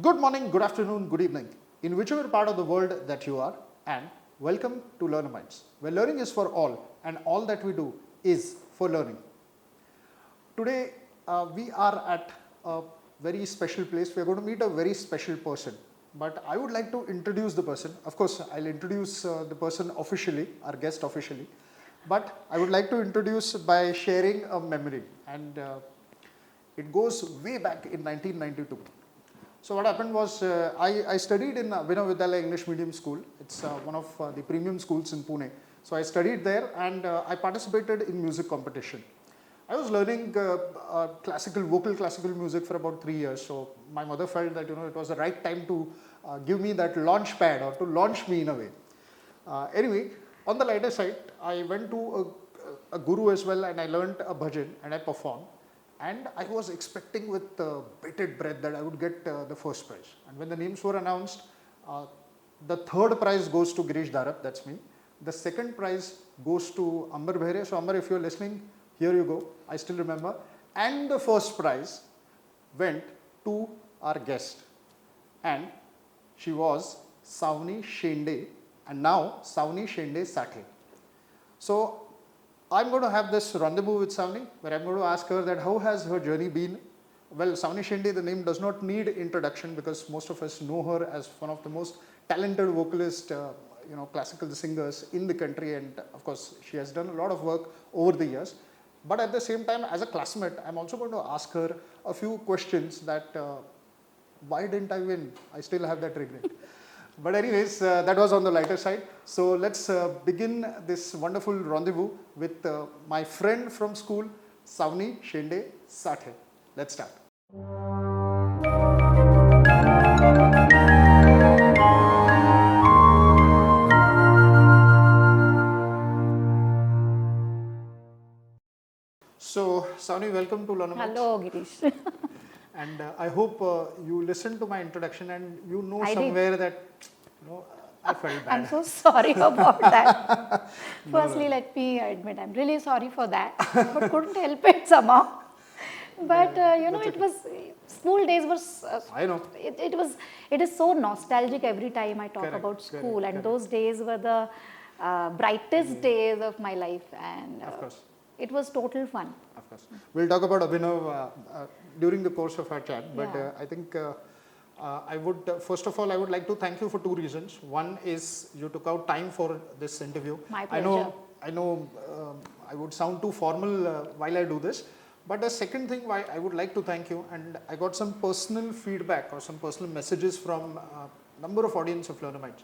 Good morning, good afternoon, good evening, in whichever part of the world that you are, and welcome to Learnamytes, where learning is for all and all that we do is for learning. Today, we are at a very special place. We are going to meet a very special person, but I would like to introduce the person. Of course, I'll introduce the person officially, our guest officially, but I would like to introduce by sharing a memory, and it goes way back in 1992. So what happened was, I studied in Abhinav Vidyalaya English Medium School. It's one of the premium schools in Pune. So I studied there and I participated in music competition. I was learning vocal classical music for about 3 years. So my mother felt that it was the right time to give me that launch pad or to launch me in a way. Anyway, on the lighter side, I went to a guru as well and I learned a bhajan and I performed. And I was expecting with bated breath that I would get the first prize. And when the names were announced, the third prize goes to Girish Dharap, that's me. The second prize goes to Amber Bhere. So Amber, if you're listening, here you go. I still remember. And the first prize went to our guest. And she was Sawani Shende. And now Sawani Shende Sathe. So I'm going to have this rendezvous with Sawani, where I'm going to ask her that how has her journey been. Well, Sawani Shende, the name does not need introduction because most of us know her as one of the most talented vocalist, classical singers in the country, and of course she has done a lot of work over the years. But at the same time, as a classmate, I'm also going to ask her a few questions that why didn't I win? I still have that regret. But anyways, that was on the lighter side. So let's begin this wonderful rendezvous with my friend from school, Sawani Shende Sathe. Let's start. So, Sawani, welcome to Learnamytes. Hello, Girish. And I hope you listened to my introduction and I somewhere did. that I felt bad. I'm so sorry about that. Firstly, let me admit, I'm really sorry for that, but couldn't help it somehow. But it was school days was. I know. It is so nostalgic every time I talk about school, and those days were the brightest days of my life, and Of course. it was total fun. Of course. We'll talk about Abhinav during the course of our chat, but Yeah. I think I would, first of all, I would like to thank you for two reasons. One is you took out time for this interview. My pleasure. I know I would sound too formal while I do this, but the second thing why I would like to thank you, and I got some personal feedback or some personal messages from number of audience of Learnamytes.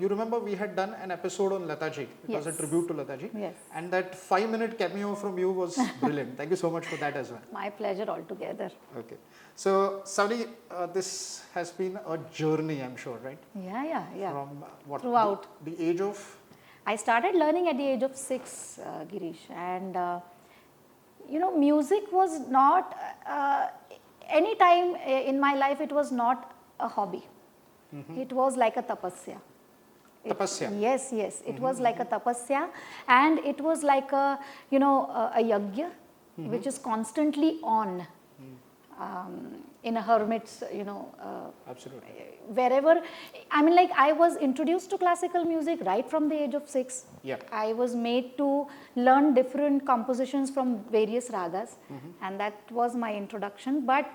You remember we had done an episode on Lataji. It was a Yes. tribute to Lataji. Yes. And that 5-minute cameo from you was brilliant. Thank you so much for that as well. My pleasure altogether. Okay. So, Sawani, this has been a journey, I'm sure, right? Yeah. From what? Throughout. The age of? I started learning at the age of 6, Girish, and music was not any time in my life. It was not a hobby. It was like a tapasya. Tapasya. Yes. It was like a tapasya, and it was like a a yagya, which is constantly on in a hermit's Absolutely. wherever. I mean, like, I was introduced to classical music right from the age of 6. Yeah. I was made to learn different compositions from various ragas, and that was my introduction. But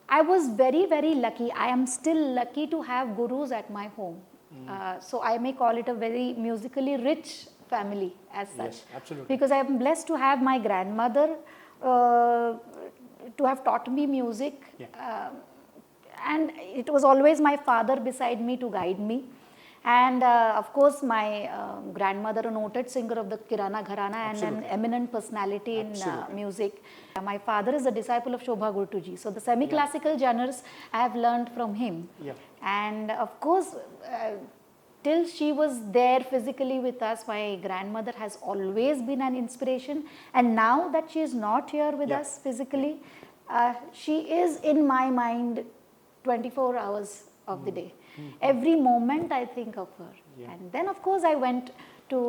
I was very, very lucky. I am still lucky to have gurus at my home. So I may call it a very musically rich family as such. Yes, absolutely. Because I am blessed to have my grandmother to have taught me music. Yeah. And it was always my father beside me to guide me. And of course, my grandmother, a noted singer of the Kirana Gharana and an eminent personality in music. My father is a disciple of Shobha Gurtuji. So the semi-classical genres I have learned from him. Yeah. And of course, till she was there physically with us, my grandmother has always been an inspiration. And now that she is not here with us physically, she is in my mind 24 hours of the day. Every moment I think of her. And then of course I went to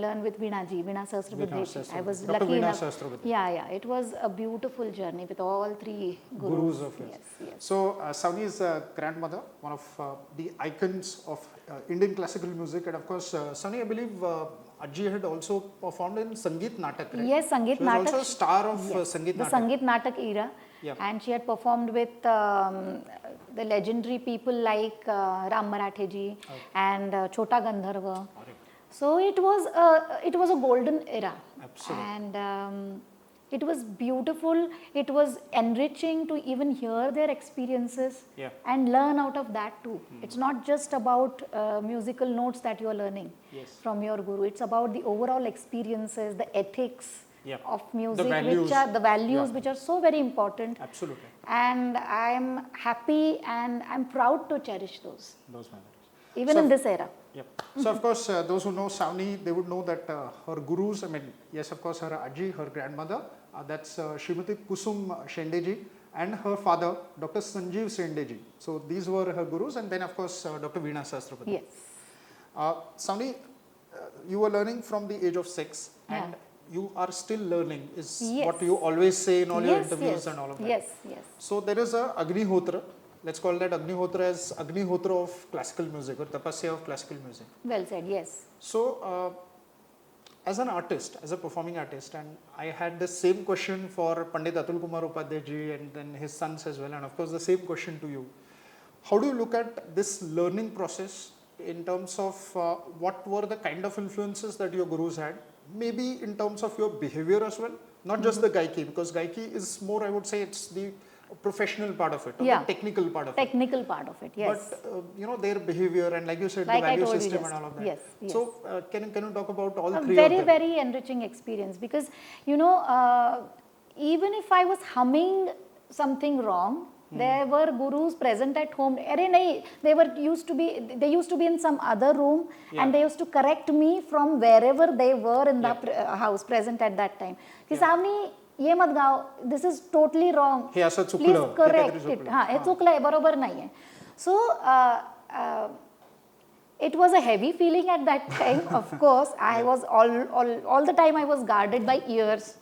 learn with Veena Sahasrabudhe. I was Dr. lucky Veena enough. Sahasrabudhe. Yeah. It was a beautiful journey with all three Gurus of yours. Yes. So, Sawani's grandmother, one of the icons of Indian classical music, and of course, Sawani, I believe Ajji had also performed in Sangeet Natak, right? Yes, Sangeet She was Natak. also a star of Sangeet The Natak. Sangeet Natak era. Yeah. And she had performed with the legendary people like Ram Marathe ji and Chota Gandharva. So it was a golden era. Absolutely. And it was beautiful. It was enriching to even hear their experiences and learn out of that too. It's not just about musical notes that you are learning from your guru. It's about the overall experiences, the ethics of music, the values which are so very important. Absolutely. And I'm happy and I'm proud to cherish those memories. even in this era. So of course, those who know Sawani, they would know that her gurus, I mean, yes, of course, her Ajji, her grandmother, that's Srimati Kusum Shende ji, and her father, Dr. Sanjeev Shende ji. So these were her gurus, and then of course, Dr. Veena Sahasrabudhe. Yes. Sawani, you were learning from the age of 6, and you are still learning, is what you always say in all your interviews and all of that. Yes. So there is a Agnihotra. Let's call that Agnihotra as Agnihotra of classical music or Tapasya of classical music. Well said, yes. So, as an artist, as a performing artist, and I had the same question for Pandit Atul Kumar Upadhyay ji and then his sons as well, and of course the same question to you. How do you look at this learning process in terms of what were the kind of influences that your gurus had? Maybe in terms of your behavior as well, not just the gaiki, because gaiki is more, I would say, it's the professional part of it, or the technical part of it. Technical part of it, yes. But their behavior and like you said, like the value system system and all of that. Yes. So can you talk about all three of very, them? very enriching experience, because even if I was humming something wrong, there were gurus present at home. They used to be in some other room and they used to correct me from wherever they were in the house present at that time. Sawani, ये मत गाओ, this is totally wrong. Please correct it. हे चुकलं है, बरोबर नहीं है. So it was a heavy feeling at that time. Of course, I was all the time I was guarded by ears.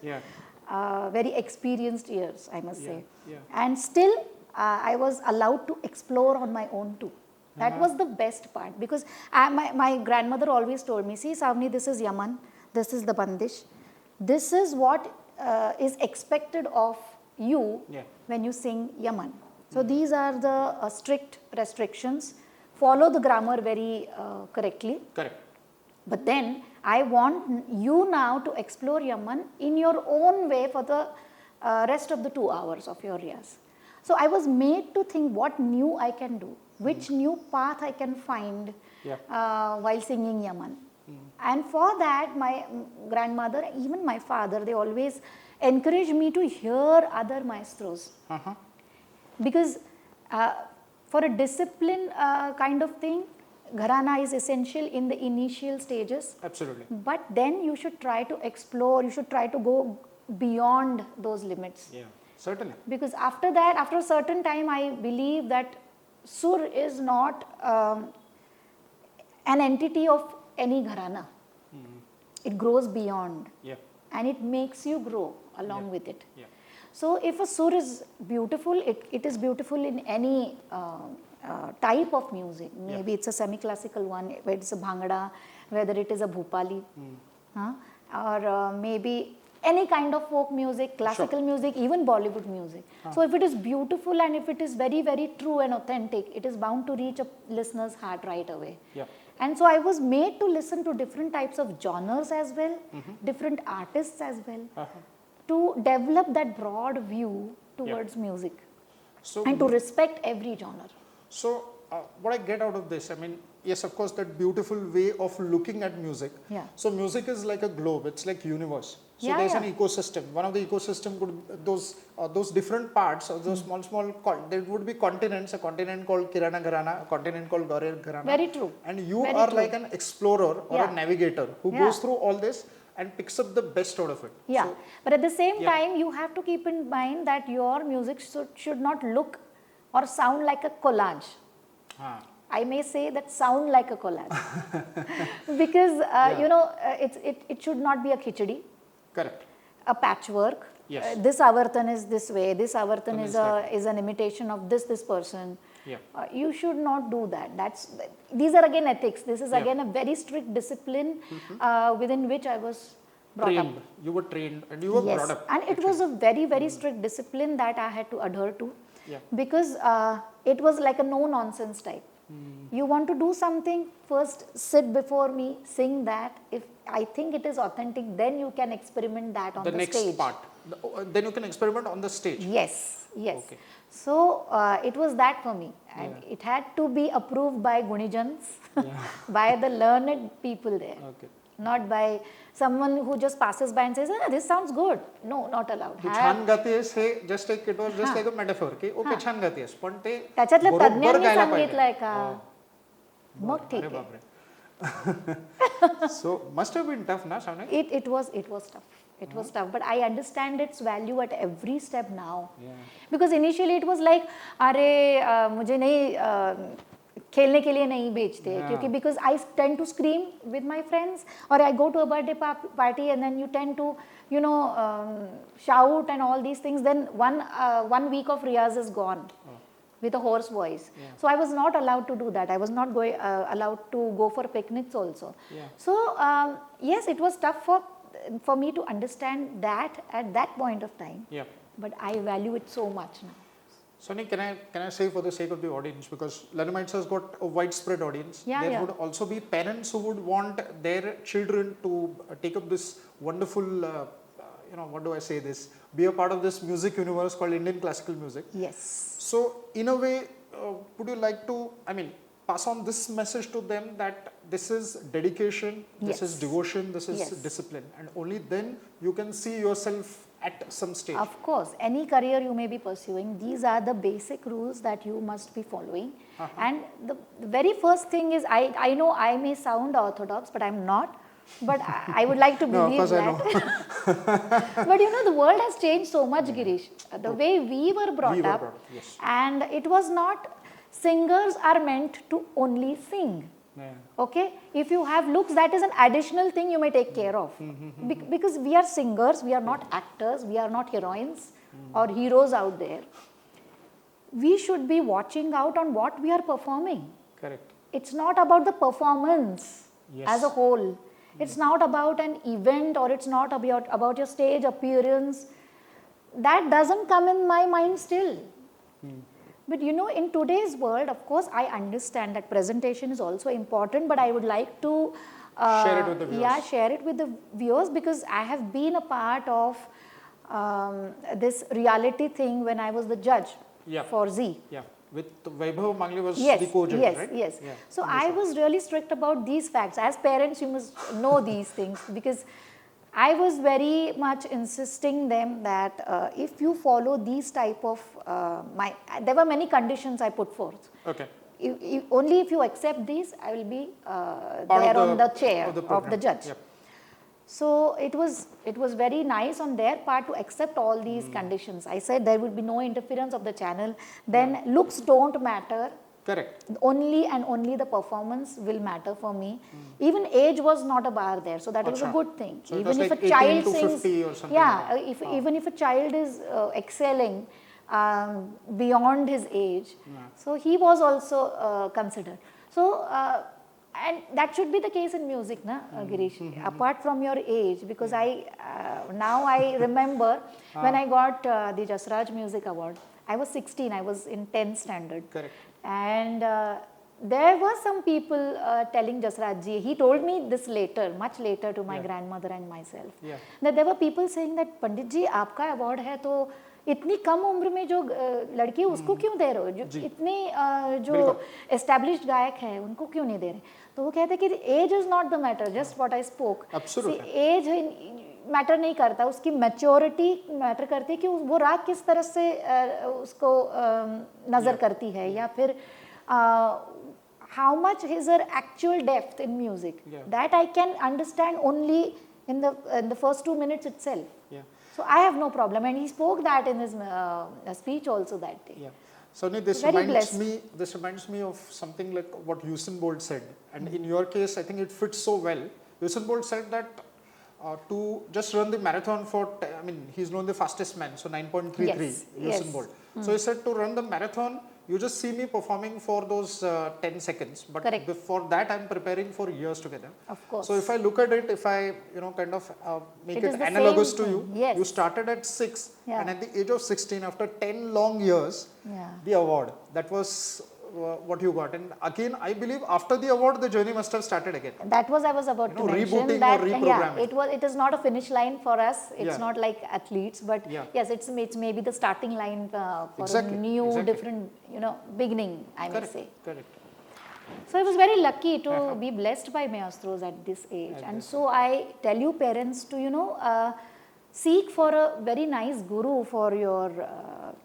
Very experienced ears, I must say. And still, I was allowed to explore on my own too. That was the best part, because my grandmother always told me, see Sawani, this is Yaman, this is the Bandish, this is what is expected of you when you sing Yaman. So these are the strict restrictions. Follow the grammar very correctly. Correct. But then I want you now to explore Yaman in your own way for the rest of the 2 hours of your riyas. So I was made to think what new I can do, which new path I can find while singing Yaman. And for that, my grandmother, even my father, they always encouraged me to hear other maestros. Because for a discipline kind of thing, gharana is essential in the initial stages. Absolutely. But then you should try to explore, you should try to go beyond those limits. Yeah, certainly. Because after that, after a certain time, I believe that sur is not an entity of any gharana. It grows beyond. And it makes you grow along with it. So if a sur is beautiful, it is beautiful in any type of music. Maybe it's a semi-classical one, whether it's a bhangra, whether it is a bhupali, or maybe any kind of folk music, classical music, even Bollywood music. So if it is beautiful and if it is very, very true and authentic, it is bound to reach a listener's heart right away. And so I was made to listen to different types of genres as well, different artists as well, to develop that broad view towards music and to respect every genre. So what I get out of this, I mean, yes, of course, that beautiful way of looking at music. So music is like a globe, it's like universe. So there's an ecosystem. One of the ecosystem could those different parts or those small there would be continents. A continent called Kirana Gharana, a continent called Gauriya Gharana. Very true. And you are like an explorer or a navigator who goes through all this and picks up the best out of it. So, but at the same time, you have to keep in mind that your music should not look or sound like a collage. I may say that sound like a collage. Because, it should not be a khichdi, Correct. a patchwork. Yes. This avartan is this way, this avartan Then is, it's like is an imitation of this person. Yeah. You should not do that. These are again ethics. This is Yeah. again a very strict discipline within which I was brought Trained. up. You were trained and you were Yes, brought up. and it was a very, very strict discipline that I had to adhere to. Yeah. Because it was like a no-nonsense type. You want to do something, first sit before me, sing that. If I think it is authentic, then you can experiment that on the next stage. part. Then you can experiment on the stage. Yes, yes. Okay. So it was that for me, and it had to be approved by Gunijans, by the learned people there, Okay. not by someone who just passes by and says, this sounds good. No, not allowed. तू छान गातेस हे just like it was just like a metaphor की okay छान गातेस पण ते त्याच्यातल्या बरोबर तज्ञांनी गायला पाहिजे. सांगितलंय का मग ठीक अरे आहे. बापरे. So must have been tough ना Sawani? It was tough. It was tough, but I understand its value at every step now. Yeah. Because initially it was like, अरे मुझे नहीं खेलने के लिए नहीं भेजते क्योंकि because I tend to scream with my friends or I go to a birthday party and then you tend to shout and all these things, then one week of riyaz is gone with a hoarse voice. So I was not allowed to do that. I was not allowed to go for picnics also. So yes, it was tough for me to understand that at that point of time. Yeah. But I value it so much now. Sawani, can I say for the sake of the audience, because Learnamytes has got a widespread audience, there would also be parents who would want their children to take up this wonderful, what do I say this, be a part of this music universe called Indian classical music. Yes. So in a way, would you like to, pass on this message to them that this is dedication, this is devotion, this is discipline, and only then you can see yourself at some stage. Of course, any career you may be pursuing, these are the basic rules that you must be following. And the very first thing is, I know I may sound orthodox, but I'm not. But I would like to believe that. But the world has changed so much, Girish. The way we were brought up, yes. And it was not, singers are meant to only sing. Okay, if you have looks, that is an additional thing you may take care of. Because we are singers, we are not actors, we are not heroines or heroes out there. We should be watching out on what we are performing. Correct. It's not about the performance as a whole. It's not about an event, or it's not about your stage appearance. That doesn't come in my mind still. But in today's world, of course, I understand that presentation is also important, but I would like to share it with the viewers. Yeah, share it with the viewers, because I have been a part of this reality thing when I was the judge for Z. Yeah, with Vaibhav Mangli was the co-judge, right? Yes. So I was really strict about these facts. As parents, you must know these things, because I was very much insisting them that if you follow these type of, there were many conditions I put forth. Okay. Only if you accept these, I will be there on the chair of the judge. Yep. So it was very nice on their part to accept all these conditions. I said there would be no interference of the channel. Then looks don't matter. Correct. Only and only the performance will matter for me. Even age was not a bar there, so that was a good thing. So even if like a child 18 to sings, 50 or something. Even if a child is excelling beyond his age, so he was also considered. So and that should be the case in music, na, Girish. Apart from your age, because now I remember when I got the Jasraj Music Award. I was 16. I was in 10th standard. Correct. And there were some people telling Jasraj ji, he told me this later, much later, to my grandmother and myself, that there were people saying that, Pandit ji, आपका award है तो इतनी कम उम्र में जो लड़की है उसको क्यों दे रहे हो, जो इतने जो established गायक हैं उनको क्यों नहीं दे रहे. तो वो कहते कि age is not the matter, just what I spoke. Absolutely. See, age matter नहीं करता, उसकी मैच्योरिटी मैटर करती है कि वो राग किस तरह से उसको नज़र करती है, या फिर how much is her actual depth in music. That I can understand only in the first 2 minutes itself. So I have no problem, and he spoke that in his speech also that day. Sawani, Very blessed. this reminds me of something like what Usain Bolt said. And in your case, I think it fits so well. Usain Bolt said that to just run the marathon for, I mean, he's known the fastest man, so 9.33, Yes, Usain yes. Bolt. So he said to run the marathon, you just see me performing for those 10 seconds, but Correct. before that I'm preparing for years together. Of course. So if I look at it, if I, kind of make It it is the analogous same to thing. you, Yes. you started at 6 Yeah. and at the age of 16, after 10 long years, Yeah. the award, that was what you got. And again, I believe after the award, the journey must have started again. That was I was about to mention rebooting that or reprogramming. it is not a finish line for us. It's Yeah. not like athletes, but Yeah. yes, it's maybe the starting line for Exactly, a new, exactly. different, beginning. I may Correct, say. correct. So I was very lucky to be blessed by maestros at this age, and so I tell you, parents, to seek for a very nice guru for your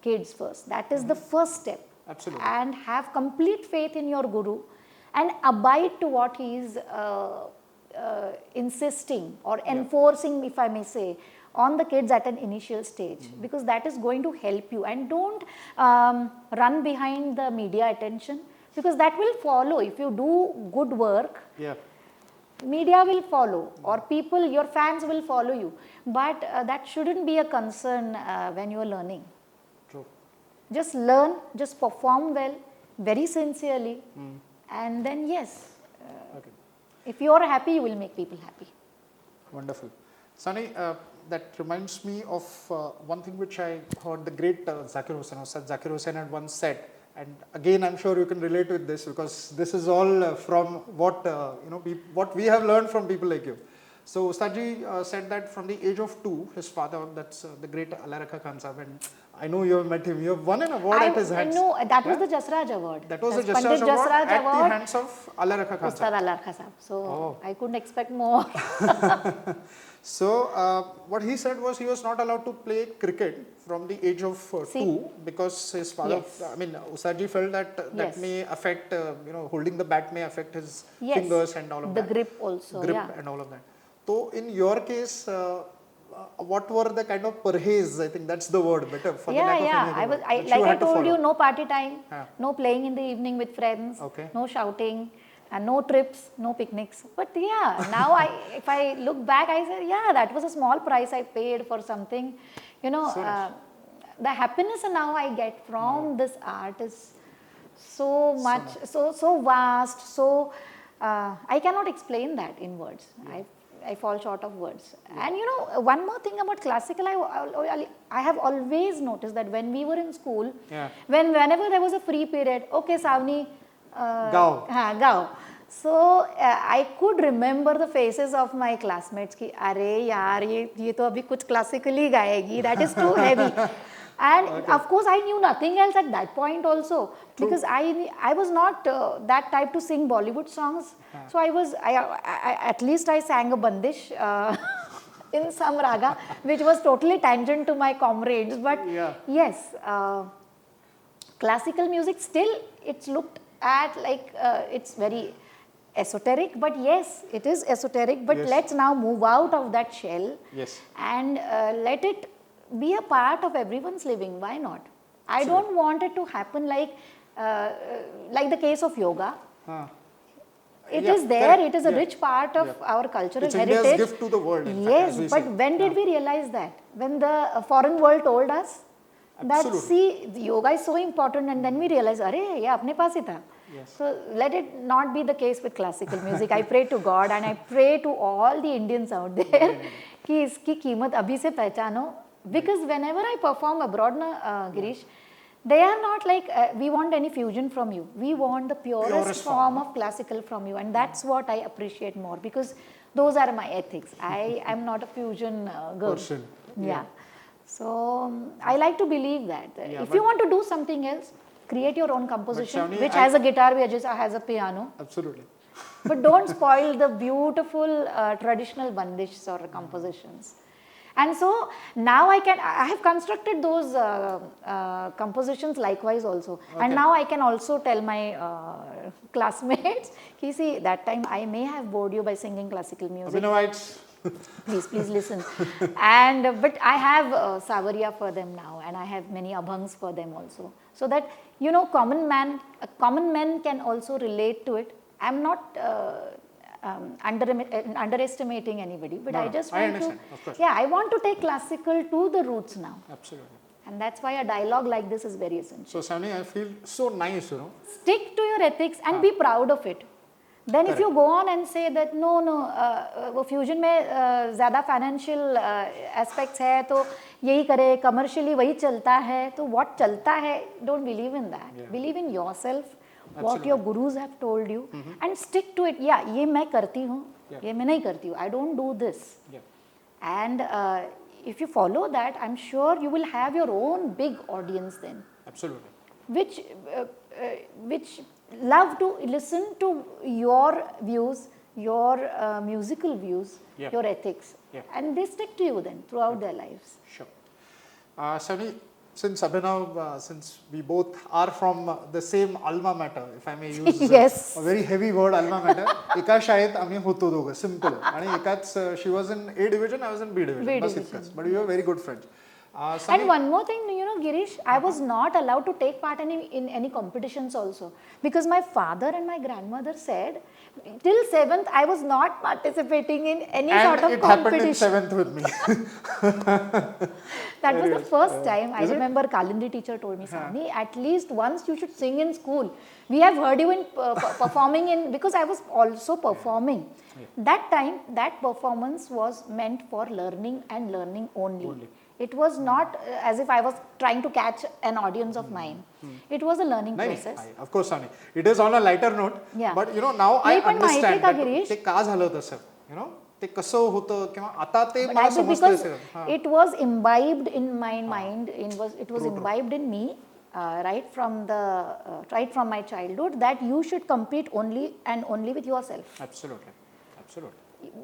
kids first. That is the first step. Absolutely. And have complete faith in your guru and abide to what he is insisting or enforcing, if I may say, on the kids at an initial stage, because that is going to help you. And don't run behind the media attention, because that will follow. If you do good work, Yeah. media will follow, or people, your fans will follow you. But that shouldn't be a concern when you are learning. True. Just learn, just perform well, very sincerely, and then yes, Okay. if you are happy, you will make people happy. Wonderful. Sani, that reminds me of one thing which I heard the great Zakir Hussain had once said, and again I'm sure you can relate with this because this is all from what what we have learned from people like you. So Ustadji said that from the age of 2, his father, that's the great Allah Rakha Khan Sahab, and I know you have met him. You have won an award at his hands. No, that was the Jasraj Award. That was the That's Jasraj Pandit Award at Award, the hands of Allah Rakha Khan Ustad Sahab. Allah Khan Sahab. So Oh. I couldn't expect more. So what he said was he was not allowed to play cricket from the age of 2 because his father, Yes. I mean, Ustadji felt that that Yes. may affect, holding the bat may affect his Yes. fingers and all of The that. grip also, Grip yeah. and all of that. So in your case, what were the kind of parhez? I think that's the word better for the lack of any other word, which you Like I had to told you, follow. no party time, Yeah. no playing in the evening with friends, Okay. no shouting, and no trips, no picnics. But yeah, now if I look back, I say, yeah, that was a small price I paid for something. So nice. The happiness now I get from this art is so much, so vast, so I cannot explain that in words. I fall short of words. And one more thing about classical, I have always noticed that when we were in school, Yeah. whenever there was a free period, okay, Sawani, Gao. Gao. So I could remember the faces of my classmates ki, अरे यार ये तो अभी कुछ classically गाएगी, that is too heavy. And of course I knew nothing else at that point also, because I was not that type to sing Bollywood songs. So at least I sang a bandish in some raga, which was totally tangent to my comrades. But Yeah. yes, classical music still, it's looked at like it's very esoteric, but yes, it is esoteric, but Yes. let's now move out of that shell Yes. and let it be a part of everyone's living. Why not? I don't want it to happen like the case of yoga. It Yeah, is there, correct. it is a Yeah. rich part of our cultural It's heritage. India's gift to the world, in fact, Yes, as we but say. when did we realize that? When the foreign world told us that, Absolutely. see, the yoga is so important, and then we realize, अरे ये अपने पास ही था. Yes. So let it not be the case with classical music. I pray to God and I pray to all the Indians out there कि इसकी कीमत अभी से पहचानो. Because whenever I perform abroad, Girish, they are not like we want any fusion from you. We want the purest form of classical from you, and that's what I appreciate more, because those are my ethics. I am not a fusion girl. Person. Yeah. So I like to believe that Yeah, if you want to do something else, create your own composition, Sawani, which has a guitar, which has a piano. Absolutely. But don't spoil the beautiful traditional bandishs or compositions. And so now I have constructed those compositions likewise also. Okay. And now I can also tell my classmates, see, that time I may have bored you by singing classical music. Learnamytes, Please listen. And but I have Savaria for them now, and I have many abhangs for them also. So that common man can also relate to it. I'm not underestimating anybody, but I just want understand, of course. I want to take classical to the roots now. Absolutely. And that's why a dialogue like this is very essential. So Sawani, I feel so nice, Stick to your ethics and be proud of it. Then if you go on and say that वो fusion में ज़्यादा financial aspects है तो यही करे, commercially वही चलता है, तो what चलता है, don't believe in that. Believe in yourself, what your gurus have told you, and stick to it. ये मैं करती हूँ, ये मैं नहीं करती हूँ. I don't do this. And if you follow that, I'm sure you will have your own big audience then. Absolutely. Which love to listen to your views, your musical views, your ethics, and they stick to you then throughout their lives. Sure. Sawani, since Abhinav, since we both are from the same alma mater, if I may use a very heavy word, alma mater, एका शाळेत आम्ही होतो दोघं, simple. आणि एकाच, she was in A division, I was in B division. But we were very good friends. And one more thing, Girish, I was not allowed to take part in any competitions also, because my father and my grandmother said till 7th I was not participating in any sort of competition. And it happened in 7th with me. That was the first time. I remember Kalindi teacher told me, Sawani, at least once you should sing in school. We have heard you in performing in, because I was also performing. That time, that performance was meant for learning and learning only. It was not as if I was trying to catch an audience of mine. It was a learning process. Of course, Sawani. It is on a lighter note. But now I understand that ते का झालं तसं. ते कसं होतं किंवा आता ते मला समजतं. It was imbibed in my mind. It was imbibed in me right from my childhood that you should compete only and only with yourself. Absolutely.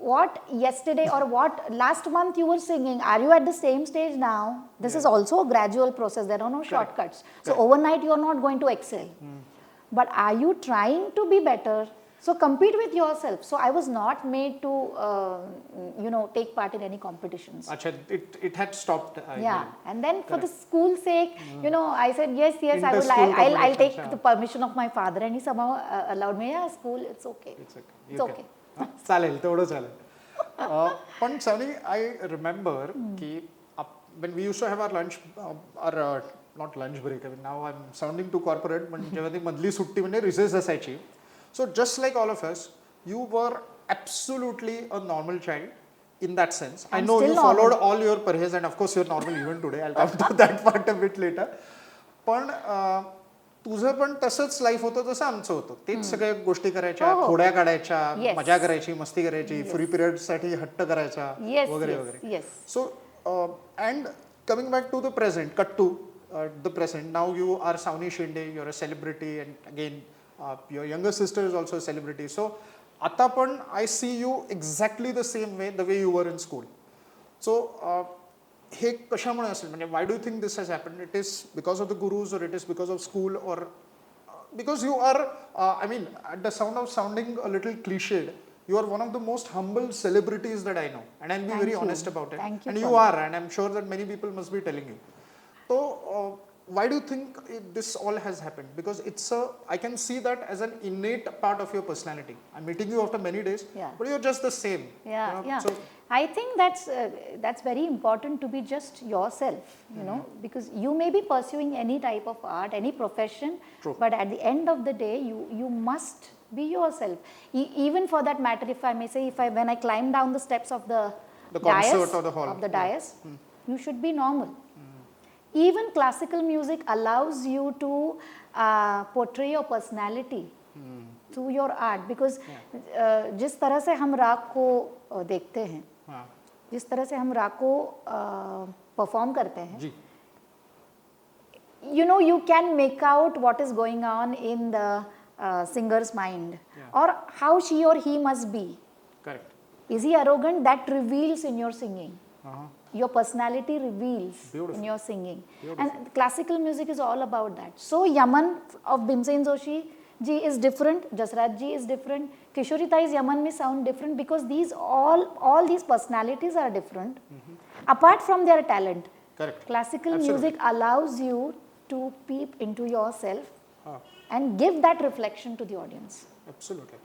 What yesterday or what last month you were singing, are you at the same stage now? This is also a gradual process. There are no shortcuts. So overnight you are not going to excel. But are you trying to be better? So compete with yourself. So I was not made to, take part in any competitions. Achha, it had stopped. And then for the school's sake, I said yes, I'll take the permission of my father, and he somehow allowed me. Yeah, school, it's okay. It's okay. चालेल तेवढं चालेल. पण Sawani, I remember की when we used to have our lunch or not lunch break, I mean now I'm sounding too corporate, पण जेव्हा ती मधली सुट्टी म्हणजे recess असायची, so just like all of us, you were absolutely a normal child in that sense. I know you followed all your parhes, and of course you're normal even today. I'll come to that part a bit later. पण तुझं पण तसंच life होतं जसं आमचं होतं. तेच सगळ्या गोष्टी करायच्या, खोड्या काढायच्या, मजा करायची, मस्ती करायची, फ्री पिरियड साठी हट्ट करायचा वगैरे वगैरे. So and coming back to the present, cut to the present. Now you are Sawani Shende, you are a celebrity, and again your younger sister is also a celebrity. So आता पण I see you exactly the same way the way you were in school. So हे कशामुळे असेल, म्हणजे why do you think this has happened? It is because of the gurus, or it is because of school, or because you are I mean, at the sound of sounding a little cliched, you are one of the most humble celebrities that I know, and I'll be very honest about it. And you are, and I'm sure that many people must be telling you. So why do you think this all has happened? Because I can see that as an innate part of your personality. I'm meeting you after many days, but you're just the same. So I think that's very important to be just yourself, because you may be pursuing any type of art, any profession, but at the end of the day, you must be yourself. Even for that matter, if I may say, when I climb down the steps of the dais, concert or the hall, of the dais, you should be normal. Even classical music allows you to portray your personality through your art, because जिस तरह से हम राग को देखते हैं, जिस तरह से हम राग को परफॉर्म करते हैं, you can make out what is going on in the singer's mind, or how she or he must be. Correct. Is he arrogant? That reveals in your singing. Your personality reveals in your singing. And classical music is all about that. So Yaman of Bhimsen Joshi ji is different, Jasraj ji is different, Kishori Tai's Yaman mein sound different because these all these personalities are different. Apart from their talent, Correct. classical Absolutely. music allows you to peep into yourself and give that reflection to the audience. Absolutely.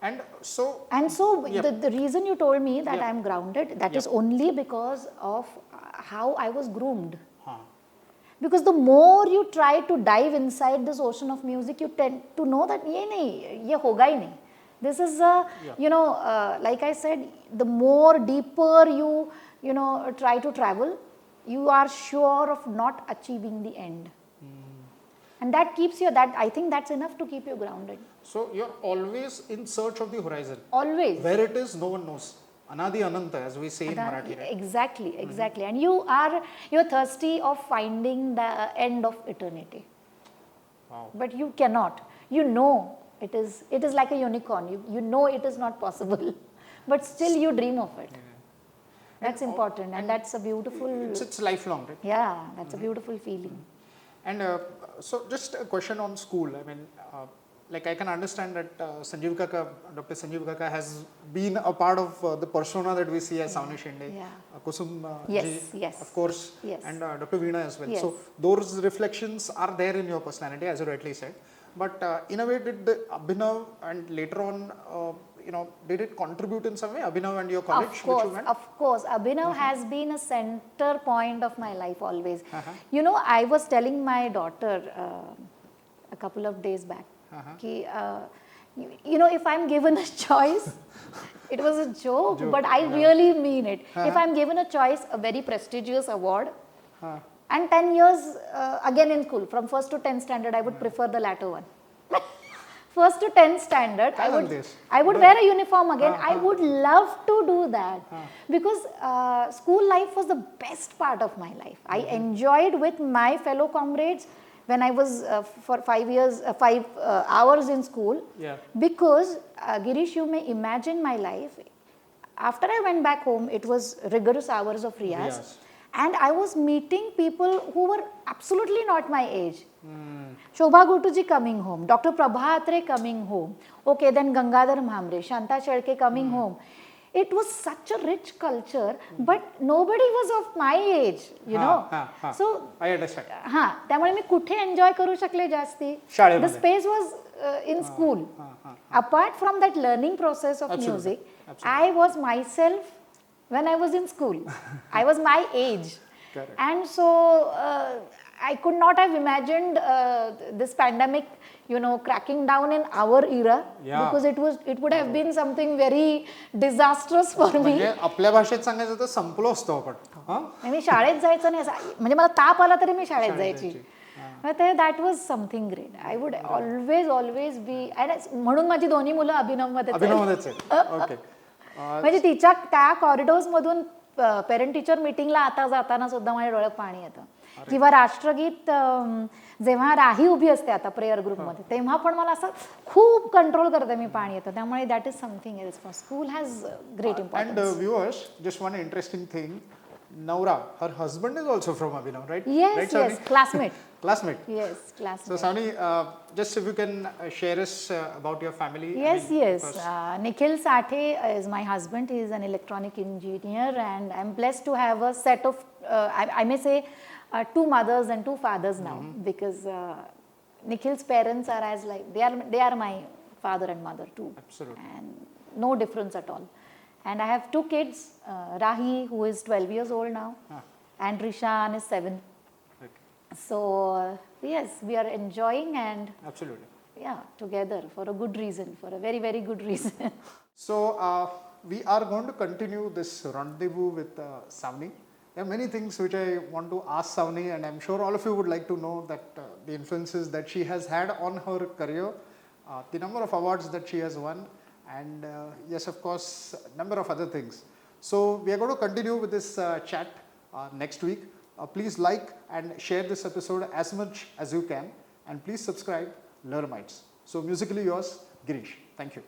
And so, The reason you told me that I'm grounded, that Yep. is only because of how I was groomed. huh, Because the more you try to dive inside this ocean of music, you tend to know that ye hoga hi nahi. This is like I said, the more deeper you try to travel, you are sure of not achieving the end. And that keeps you, I think that's enough to keep you grounded. so you're always in search of the horizon. Always. Where it is, no one knows. Anadi Ananta, as we say in Marathi, right? Exactly. And you're thirsty of finding the end of eternity. Wow. But you cannot. You know it is like a unicorn. You know it is not possible. But still you dream of it. That's important, and that's a beautiful. It's lifelong, right? Yeah, that's a beautiful feeling. And so, just a question on school. I mean, like I can understand that Sanjeev Kaka, Dr. Sanjeev Kaka has been a part of the persona that we see as Sawani Shende, Yeah. Kusum Yes. of course, Yes. and Dr. Veena as well. Yes. So, those reflections are there in your personality, as you rightly said. But in a way, did the Abhinav and later on, did it contribute in some way, Abhinav and your college? Of which you went? course. Abhinav has been a center point of my life always. I was telling my daughter a couple of days back, ki, if I'm given a choice, it was a joke, but I really mean it. If I'm given a choice, a very prestigious award, and 10 years again in school, from 1st to 10th standard, I would prefer the latter one. 1st to 10th standard, I would wear a uniform again. I would love to do that because school life was the best part of my life. I enjoyed with my fellow comrades when I was for 5 hours in school. Yeah. Because Girish, you may imagine my life. After I went back home, it was rigorous hours of riyaz. And I was meeting people who were absolutely not my age. Shobha Gutuji coming home, Dr. Prabha Atre coming home, okay, then Gangadhar Mhamre, Shanta Chalke coming home. It was such a rich culture, but nobody was of my age, So, I understand. त्यामुळे मी कुठे enjoy करू शकले जास्ती. The space was in school. Apart from that learning process of music, I was myself when I was in school. I was my age. Correct. And so I could not have imagined this pandemic, cracking down in our era, because it would have been something very disastrous for me. म्हणजे आपल्या भाषेत सांगायचं तर संपलो असतो आपण. मी शाळेत जायचं नाही, म्हणजे मला ताप आला तरी मी शाळेत जायची. That was something great. I would always be, and म्हणून माझी दोन्ही मुलं अभिनवमध्येच आहेत. म्हणजे तिच्या त्या कॉरिडॉर्स मधून पेरेंट टीचर मीटिंगला आता जाताना सुद्धा माझ्या डोळ्यात पाणी येतं. किंवा राष्ट्रगीत जेव्हा राही उभी असते आता प्रेयर ग्रुपमध्ये, तेव्हा पण मला असं खूप कंट्रोल करते मी, पाणी येतं. त्यामुळे that is something else. For school has great importance. And viewers, just one interesting thing. Naura, her husband is also from Abhinav, right? Yes, right, classmate. Classmate. Yes, classmate. So Sawani, just if you can share us about your family. Yes. Nikhil Sathe is my husband. He is an electronic engineer, and I'm blessed to have a set of, I may say, 2 mothers and 2 fathers now, because Nikhil's parents are as like, they are my father and mother too. Absolutely. And no difference at all. And I have 2 kids, Rahi, who is 12 years old now, and Rishan is 7. Okay. So, yes, we are enjoying and Absolutely. together for a good reason, for a very, very good reason. So, we are going to continue this rendezvous with Sawani. There are many things which I want to ask Sawani, and I'm sure all of you would like to know that the influences that she has had on her career, the number of awards that she has won, and yes, of course, a number of other things. So, we are going to continue with this chat next week. Please like and share this episode as much as you can, and please subscribe Learnamytes. So, musically yours, Girish. Thank you.